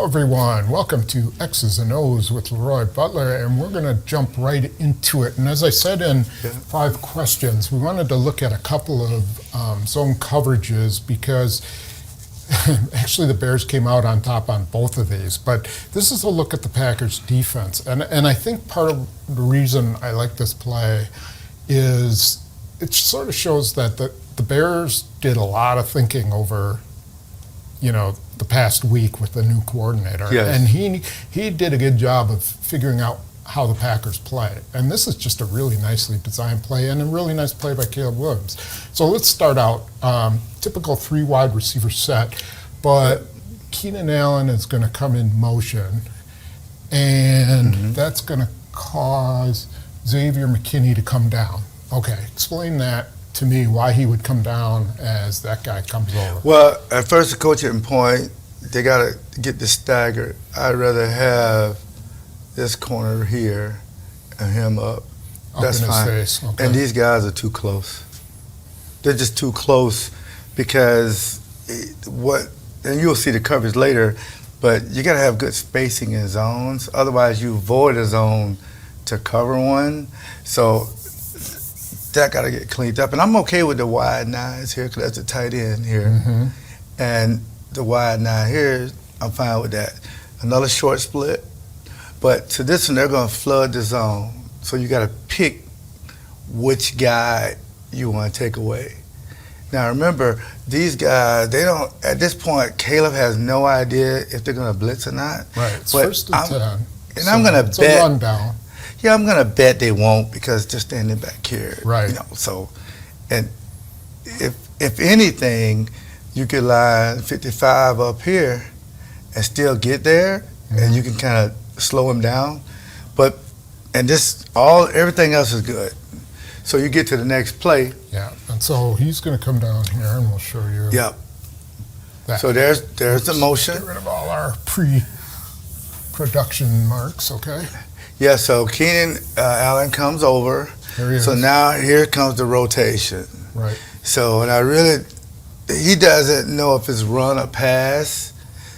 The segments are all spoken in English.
Hello everyone, welcome to X's and O's with LeRoy Butler, and we're going to jump right into it. And as I said in 5 questions, we wanted to look at a couple of zone coverages because actually the Bears came out on top on both of these. But this is a look at the Packers defense. And I think part of the reason I like this play is it sort of shows that the Bears did a lot of thinking over, the past week with the new coordinator. Yes. And he did a good job of figuring out how the Packers play. And this is just a really nicely designed play and a really nice play by Caleb Williams. So let's start out. Typical 3 wide receiver set, but Keenan Allen is going to come in motion, and that's going to cause Xavier McKinney to come down. Okay, explain that to me, why he would come down as that guy comes over. Well, at first, the coaching point, they got to get this staggered. I'd rather have this corner here and him up. That's in his fine. face. Okay. And these guys are too close. They're just too close because and you'll see the coverage later, but you got to have good spacing in zones. Otherwise, you void a zone to cover one. So that got to get cleaned up. And I'm okay with the wide 9s here because that's a tight end here. And the wide 9 here, I'm fine with that. Another short split. But to this one, they're going to flood the zone. So you got to pick which guy you want to take away. Now remember, these guys, they don't, at this point, Caleb has no idea if they're going to blitz or not. Right, it's but first and 10. And so I'm going to bet. A rundown. Yeah, I'm going to bet they won't because they're standing back here. Right. So, and if anything, you could line 55 up here and still get there, and you can kind of slow him down. But, and everything else is good. So you get to the next play. Yeah, and so he's going to come down here, and we'll show you. Yep. That. So there's the motion. Get rid of all our pre-production marks, okay? Yeah, so Keenan Allen comes over. There he is. So now here comes the rotation. Right. So, he doesn't know if it's run or pass.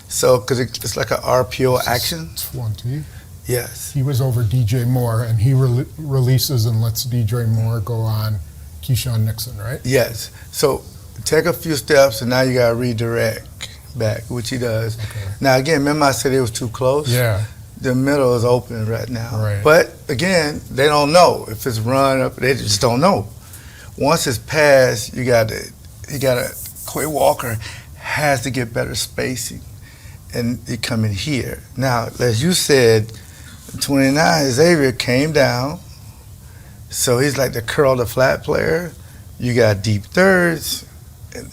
So, because it's like an RPO action. 20. Yes. He was over DJ Moore, and he releases and lets DJ Moore go on Keyshawn Nixon, right? Yes. So take a few steps, and now you got to redirect back, which he does. Okay. Now, again, remember I said it was too close? Yeah. The middle is open right now. Right. But, again, they don't know. If it's run up, they just don't know. Once it's passed, you got to, Quay Walker has to get better spacing, and you come in here. Now, as you said, 29, Xavier came down, so he's like the curl the flat player. You got deep thirds. And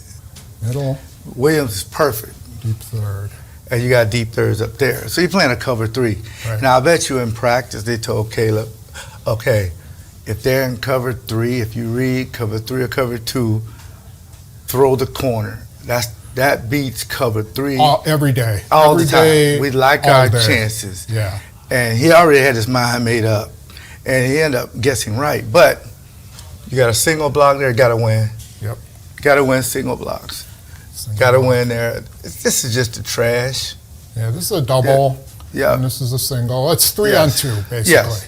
Middle. Williams is perfect. Deep third. And you got deep thirds up there. So you're playing a cover 3. Right. Now, I bet you in practice they told Caleb, okay, if they're in cover 3, if you read cover 3 or cover 2, throw the corner. That beats cover 3. Every day. All every the time. day, We like our chances. Yeah. And he already had his mind made up. And he ended up guessing right. But you got a single block there, got to win. Yep. Got to win single blocks. Got to win there. This is just a trash. Yeah, this is a double. Yeah. And this is a single. It's 3 on 2, basically. Yes.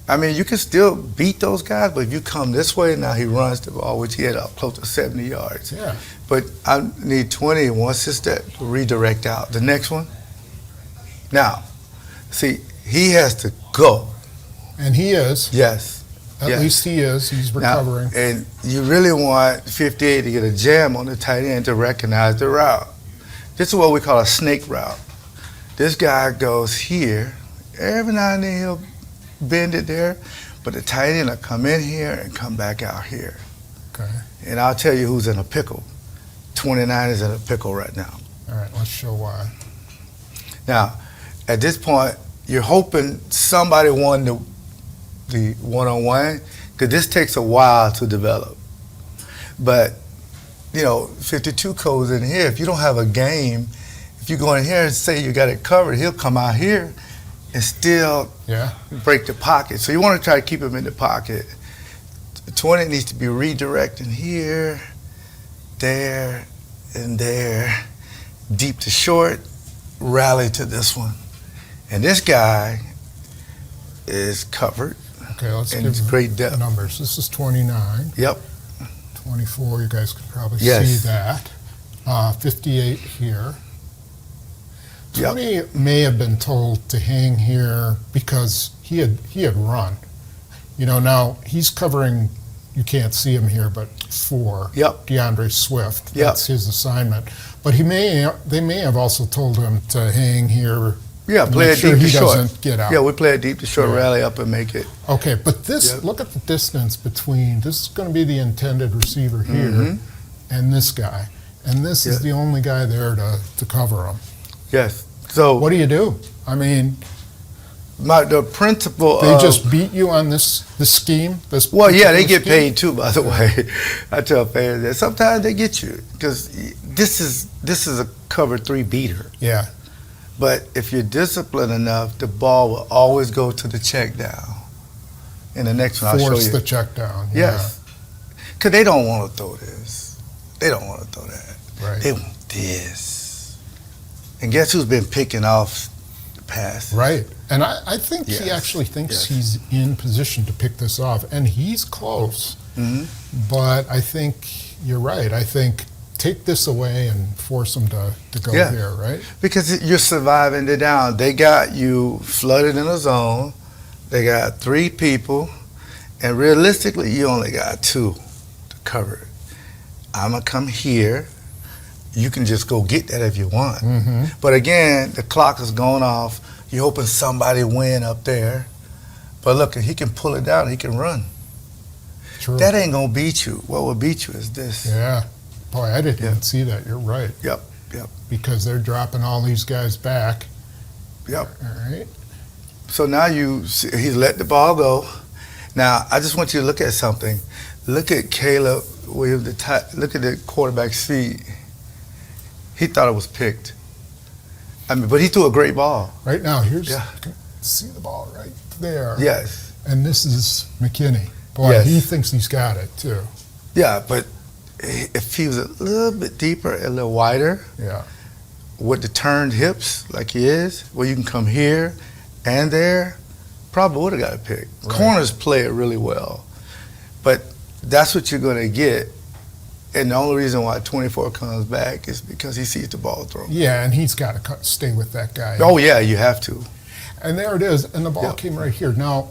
I mean, you can still beat those guys, but if you come this way, now he runs the ball, which he had up close to 70 yards. Yeah. But I need 20 once it's that redirect out. The next one. Now, see, he has to go. And he is. Yes. At least he is. He's recovering. Now, and you really want 58 to get a jam on the tight end to recognize the route. This is what we call a snake route. This guy goes here. Every now and then he'll bend it there, but the tight end will come in here and come back out here. Okay. And I'll tell you who's in a pickle. 29 is in a pickle right now. All right, let's show why. Now, at this point, you're hoping somebody won the one-on-one, because this takes a while to develop. But, 52 goes in here. If you don't have a game, if you go in here and say you got it covered, he'll come out here and still break the pocket. So you want to try to keep him in the pocket. 20 needs to be redirecting here, there, and there, deep to short, rally to this one. And this guy is covered. Okay, let's And give it's great depth. the numbers. This is 29. Yep. 24, you guys can probably Yes. see that. 58 here. Yep. 20 may have been told to hang here because he had run. You know, now he's covering, you can't see him here, but for Yep. DeAndre Swift. Yep. That's his assignment. But they may have also told him to hang here. Yeah, to play make it sure deep to he short. doesn't get out. Yeah, we play it deep to short, Yeah. rally up and make it. Okay, but this, Yep. look at the distance between, this is going to be the intended receiver here Mhm. and this guy. And this is Yeah. the only guy there to cover him. Yes. So What do you do? I mean, the principle they of, just beat you on this scheme? well, yeah, they particular get scheme? paid too, by the way. I tell fans that sometimes they get you because this is a cover 3 beater. Yeah, But if you're disciplined enough, the ball will always go to the check down. In the next one, I'll show force you. the check down. Yes. Because they don't want to throw this. They don't want to throw that. Yeah, right. They want this. And guess who's been picking off the pass? Right. And I think he Yes. actually thinks Yes. he's in position to pick this off. And he's close. Hmm. But I think you're right. I think take this away and force him to go Yeah. here, right? Because you're surviving the down. They got you flooded in a zone. They got 3 people. And realistically, you only got 2 to cover it. I'm going to come here. You can just go get that if you want. Mm-hmm. But again, the clock is going off. You're hoping somebody win up there. But look, he can pull it down. He can run. True. That ain't going to beat you. What will beat you is this. Yeah. Boy, I didn't Yeah. even see that. You're right. Yep. Because they're dropping all these guys back. Yep. All right. So now you see, he's let the ball go. Now, I just want you to look at something. Look at Caleb Williams. Look at the quarterback's feet. He thought it was picked. I mean, but he threw a great ball. Right now, here's, Yeah. you can see the ball right there. Yes. And this is McKinney. Boy, Yes. he thinks he's got it, too. Yeah, but if he was a little bit deeper, a little wider, Yeah. with the turned hips like he is, where you can come here and there, probably would have got a pick. Right. Corners play it really well. But that's what you're going to get. And the only reason why 24 comes back is because he sees the ball thrown. Yeah, and he's got to stay with that guy. Oh, yeah, you have to. And there it is. And the ball Yeah. came right here. Now,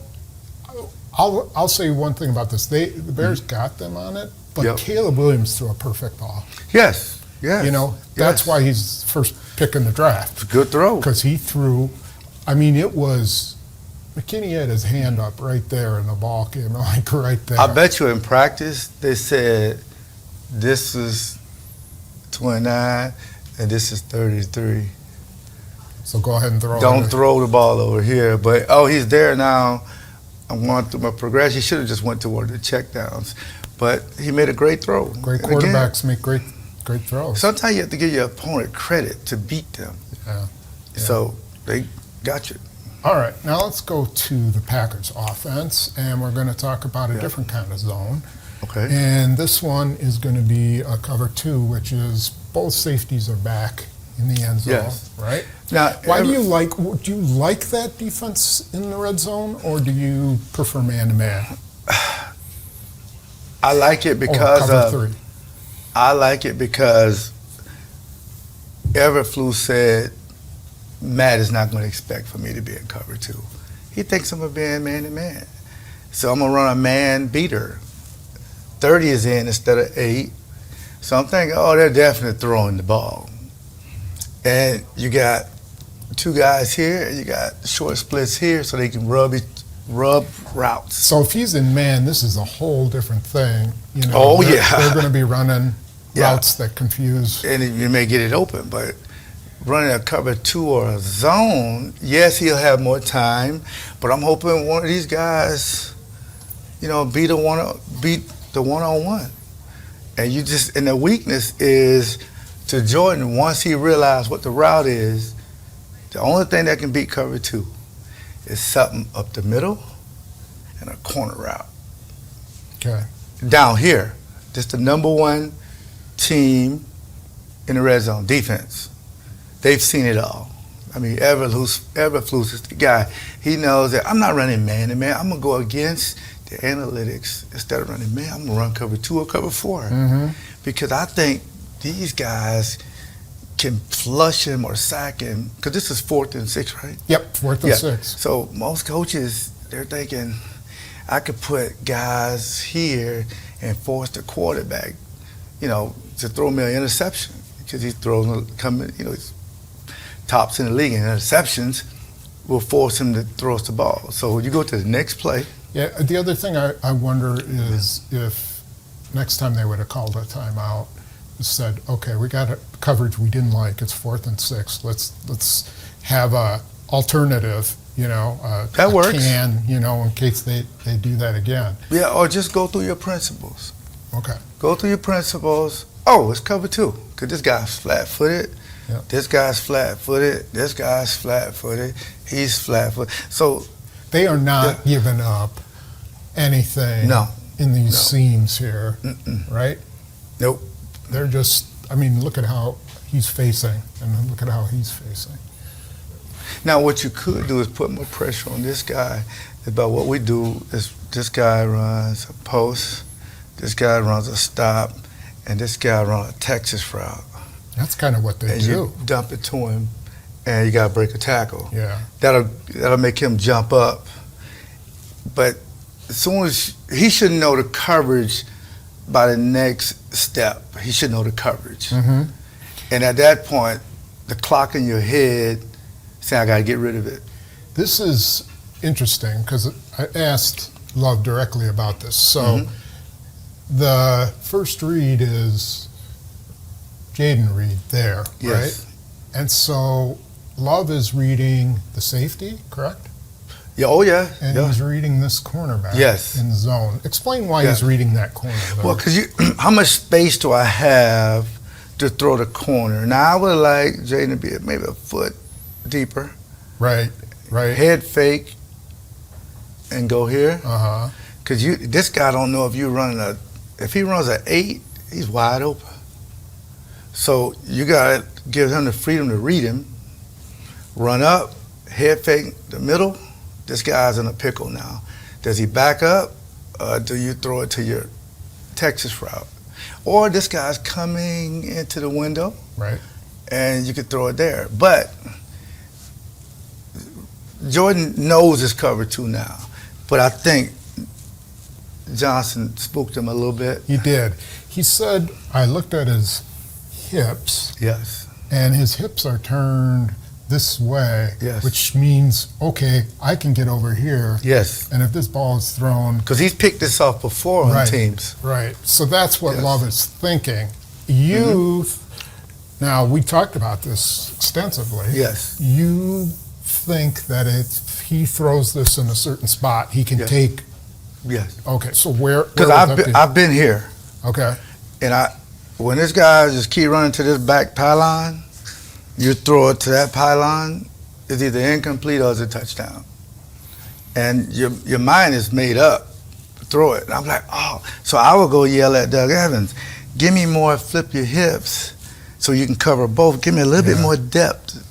I'll say one thing about this. The Bears got them on it, but Yep. Caleb Williams threw a perfect ball. Yes, yes. You know, that's yes. why he's first pick in the draft. It's a good throw. Because he threw, I mean, it was, McKinney had his hand up right there, and the ball came like right there. I bet you in practice they said this is 29 and this is 33. So go ahead and throw Don't it. throw the ball over here. But, oh, he's there now. I'm going through my progression. He should have just went toward the checkdowns. But he made a great throw. Great And again, quarterbacks make great throws. sometimes you have to give your opponent credit to beat them. Yeah. So they got you. All right, now let's go to the Packers offense, and we're going to talk about a Yeah. different kind of zone. Okay. And this one is going to be a cover 2, which is both safeties are back in the end zone, Yes. right? Now, Why do you like that defense in the red zone, or do you prefer man-to-man? I like it Or because cover 3? I like it because Everflus said Matt is not going to expect for me to be in cover 2. He thinks I'm going to be in man-to-man. So I'm going to run a man beater. 30 is in instead of 8. So I'm thinking, oh, they're definitely throwing the ball. And you got 2 guys here, and you got short splits here so they can rub routes. So if he's in man, this is a whole different thing. You know, Oh, they're, yeah. They're going to be running Yeah. routes that confuse. And you may get it open, but running a cover 2 or a zone, yes, he'll have more time, but I'm hoping one of these guys, beat the one-on-one. And the weakness is to Jordan, once he realized what the route is, the only thing that can beat cover 2 is something up the middle and a corner route. Okay. Down here, just the number 1 team in the red zone, defense. They've seen it all. I mean, Eberflus is the guy. He knows that I'm not running man to man. I'm going to go against the analytics. Instead of running man, I'm going to run cover 2 or cover 4. Mm-hmm. Because I think these guys can flush him or sack him. Because this is 4th and 6, right? Yep, 4th and 6. So most coaches, they're thinking, I could put guys here and force the quarterback, to throw me an interception. Because he's he's tops in the league in interceptions, will force him to throw us the ball. So you go to the next play. Yeah, the other thing I wonder is if next time they would have called a timeout, said, okay, we got a coverage we didn't like. It's 4th and 6. Let's have a alternative. That works. Can, in case they do that again. Yeah, or just go through your principles. Okay. Go through your principles. Oh, it's cover 2, because this guy's flat-footed. Yep. This guy's flat-footed. This guy's flat-footed. He's flat-footed. So they are not giving up anything in these seams here, right? Nope. They're just, look at how he's facing, and then look at how he's facing. Now, what you could do is put more pressure on this guy. About what we do is this guy runs a post, this guy runs a stop, and this guy runs a Texas route. That's kind of what they and do. You dump it to him, and you got to break a tackle. Yeah. That'll make him jump up. But as soon as he should know the coverage by the next step, he should know the coverage. Mm-hmm. And at that point, the clock in your head saying, I got to get rid of it. This is interesting because I asked Love directly about this. So the first read is Jaden Reed there, Yes. right? And so Love is reading the safety, correct? Yeah. Oh, yeah. And he's reading this cornerback in zone. Explain why he's reading that corner, though. Well, because how much space do I have to throw the corner? Now, I would like Jaden to be maybe a foot deeper. Right. Head fake and go here. Uh-huh. Because this guy don't know if if he runs an 8, he's wide open. So you got to give him the freedom to read him, run up, head fake the middle. This guy's in a pickle now. Does he back up? Do you throw it to your Texas route? Or this guy's coming into the window, right? And you could throw it there. But Jordan knows his cover 2 now. But I think Johnson spooked him a little bit. He did. He said, I looked at his hips. Yes. And his hips are turned this way, yes. Which means, okay, I can get over here. Yes. And if this ball is thrown... Because he's picked this off before on teams. Right. So that's what Love is thinking. You, now we talked about this extensively. Yes. You think that if he throws this in a certain spot, he can take... Yes. Okay, so where... Because I've been here. Okay. And when this guy just keep running to this back pylon, you throw it to that pylon, it's either incomplete or it's a touchdown. And your mind is made up to throw it. And I'm like, oh. So I would go yell at Doug Evans, give me more flip your hips so you can cover both. Give me a little bit more depth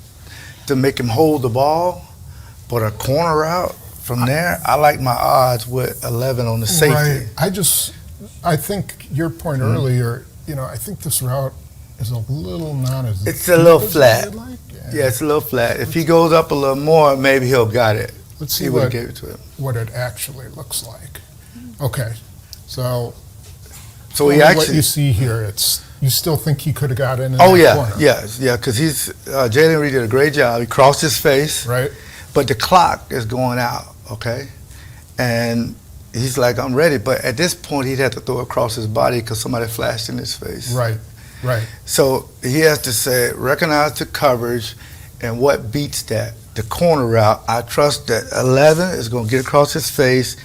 to make him hold the ball. But a corner route, from there, I like my odds with 11 on the safety. Right. I think your point earlier, I think this route is a little not as... It's a little flat. Like. Yeah, it's a little flat. If he goes up a little more, maybe he'll got it. Let's see what it actually looks like. Okay, so he actually... what you see here, you still think he could have got in that corner? Yeah, because Jalen Reed did a great job. He crossed his face. Right. But the clock is going out, okay? And he's like, I'm ready. But at this point, he'd have to throw it across his body because somebody flashed in his face. Right. So he has to say, recognize the coverage and what beats that. The corner route, I trust that 11 is going to get across his face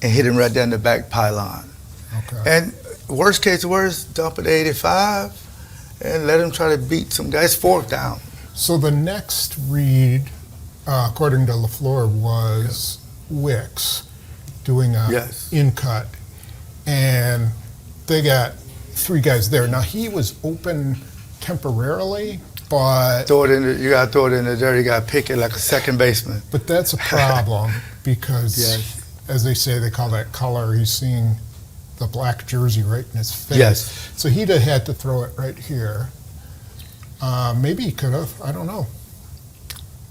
and hit him right down the back pylon. Okay. And worst case worst, dump it 85 and let him try to beat some guys 4th down. So the next read, according to LaFleur, was Wicks doing a in-cut. And they got 3 guys there. Now, he was open temporarily. but You got to throw it in the dirt. You got to pick it like a second baseman. but that's a problem because, Yes. as they say, they call that color. He's seeing the black jersey right in his face. Yes. So he'd have had to throw it right here. Maybe he could have. I don't know.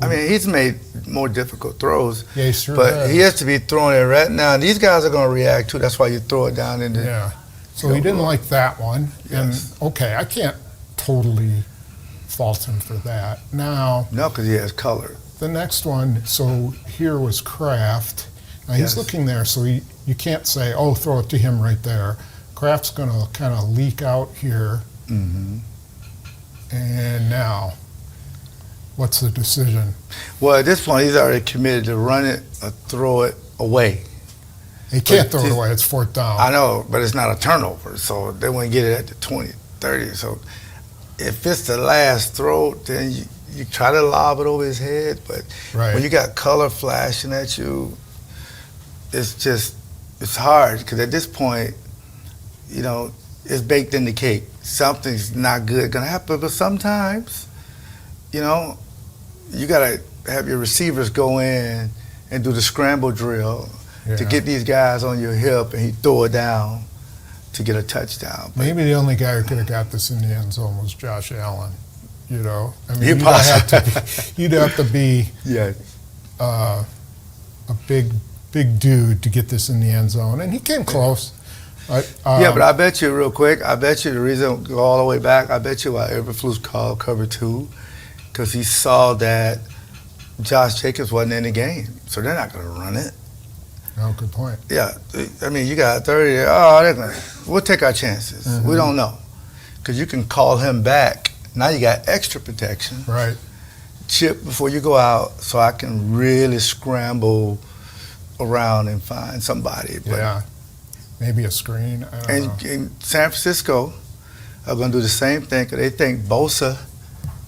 I mean, he's made more difficult throws, Yeah, he sure but has. he has to be throwing it right now. These guys are going to react too. That's why you throw it down in the. Yeah. So he didn't like that one. Yes. And okay, I can't totally fault him for that. Now, No, because he has color. the next one, so here was Kraft. Now he's Yes. looking there, so you can't say, oh, throw it to him right there. Kraft's going to kind of leak out here. Mm-hmm. And now, what's the decision? Well, at this point, he's already committed to run it or throw it away. He can't But throw it he's- away. It's fourth down. I know, but it's not a turnover, so they wouldn't get it at the 20, 30. So if it's the last throw, then you try to lob it over his head. But Right. when you got color flashing at you, it's hard because at this point, it's baked in the cake. Something's not good going to happen. But sometimes, you got to have your receivers go in and do the scramble drill to Yeah. get these guys on your hip, and he throw it down to get a touchdown. But Maybe the only guy who could have got this in the end zone was Josh Allen. I mean, He you'd have to be yeah, a big dude to get this in the end zone, and he came close. but I bet you real quick, the reason go all the way back, I bet you why Eberflus called cover 2, because he saw that Josh Jacobs wasn't in the game, so they're not going to run it. Oh, good point. Yeah, I mean, you got 30. Oh, we'll take our chances. Mm-hmm. We don't know, because you can call him back. Now you got extra protection. Right. Chip before you go out, so I can really scramble around and find somebody. But Yeah. Maybe a screen. I don't know. And San Francisco are going to do the same thing because they think Bosa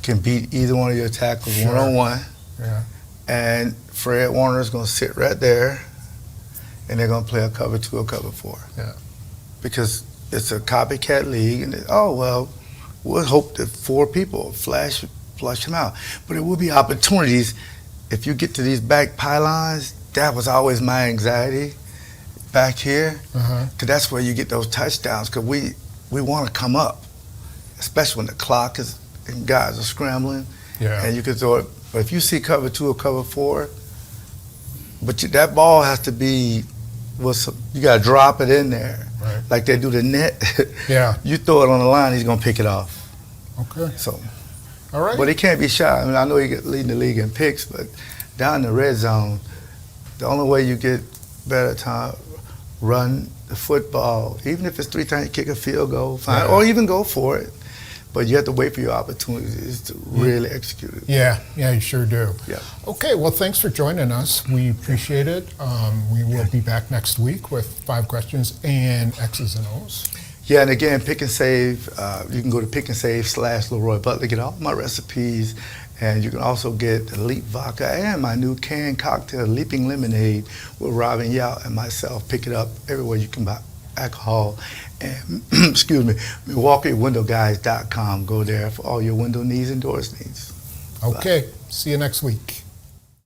can beat either one of your tackles Sure. one-on-one. Yeah. And Fred Warner is going to sit right there, and they're going to play a cover 2 or cover 4. Yeah. Because it's a copycat league, and we'll hope that 4 people flush him out. But there will be opportunities if you get to these back pylons. That was always my anxiety back here, Uh-huh. because that's where you get those touchdowns. Because we want to come up, especially when the clock is and guys are scrambling, Yeah. and you can throw it. But if you see cover 2 or cover 4, that ball has to be, you got to drop it in there, Right. like they do the net. Yeah. You throw it on the line, he's gonna pick it off. Okay. So, All right. but he can't be shy. I mean, I know he get leading the league in picks, but down in the red zone, the only way you get better time, run the football. Even if it's 3 times, kick a field goal, fine, Yeah. or even go for it. But you have to wait for your opportunities to really execute it. Yeah, you sure do. Yeah. Okay, well, thanks for joining us. We appreciate it. We will be back next week with 5 questions and X's and O's. Yeah, and again, Pick and Save. You can go to Pick and Save /LeRoy Butler, get all my recipes, and you can also get Elite Vodka and my new canned cocktail, Leaping Lemonade, with Robin Yout and myself. Pick it up everywhere you can buy alcohol. And excuse me, MilwaukeeWindowGuys.com. Go there for all your window needs and doors needs. Okay, see you next week.